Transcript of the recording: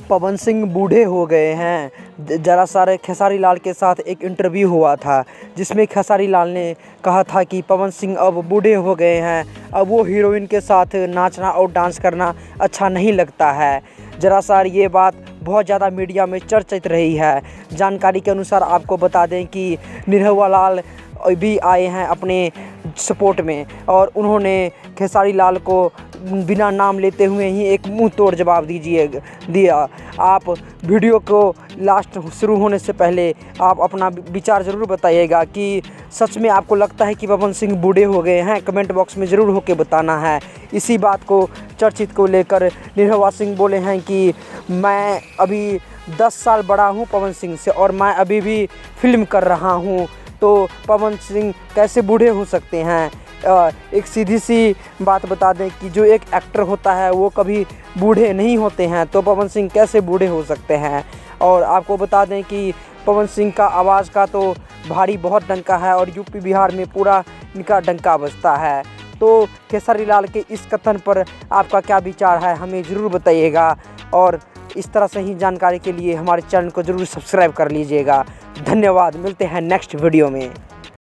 पवन सिंह बूढ़े हो गए हैं। जरा सारे खेसारी लाल के साथ एक इंटरव्यू हुआ था जिसमें खेसारी लाल ने कहा था कि पवन सिंह अब बूढ़े हो गए हैं, अब वो हीरोइन के साथ नाचना और डांस करना अच्छा नहीं लगता है। जरा सार ये बात बहुत ज़्यादा मीडिया में चर्चित रही है। जानकारी के अनुसार आपको बता दें कि निरहुआ लाल भी आए हैं अपने सपोर्ट में और उन्होंने खेसारी लाल को बिना नाम लेते हुए ही एक मुंह तोड़ जवाब दिया। आप वीडियो को लास्ट शुरू होने से पहले आप अपना विचार ज़रूर बताइएगा कि सच में आपको लगता है कि पवन सिंह बूढ़े हो गए हैं। कमेंट बॉक्स में ज़रूर होके बताना है। इसी बात को चर्चित को लेकर निरहुआ सिंह बोले हैं कि मैं अभी 10 साल बड़ा हूं पवन सिंह से और मैं अभी भी फिल्म कर रहा हूं, तो पवन सिंह कैसे बूढ़े हो सकते हैं। एक सीधी सी बात बता दें कि जो एक एक्टर होता है वो कभी बूढ़े नहीं होते हैं, तो पवन सिंह कैसे बूढ़े हो सकते हैं। और आपको बता दें कि पवन सिंह का आवाज़ का तो भारी बहुत डंका है और यूपी बिहार में पूरा इनका डंका बजता है। तो खेसारी लाल के इस कथन पर आपका क्या विचार है हमें ज़रूर बताइएगा और इस तरह से ही जानकारी के लिए हमारे चैनल को ज़रूर सब्सक्राइब कर लीजिएगा। धन्यवाद, मिलते हैं नेक्स्ट वीडियो में।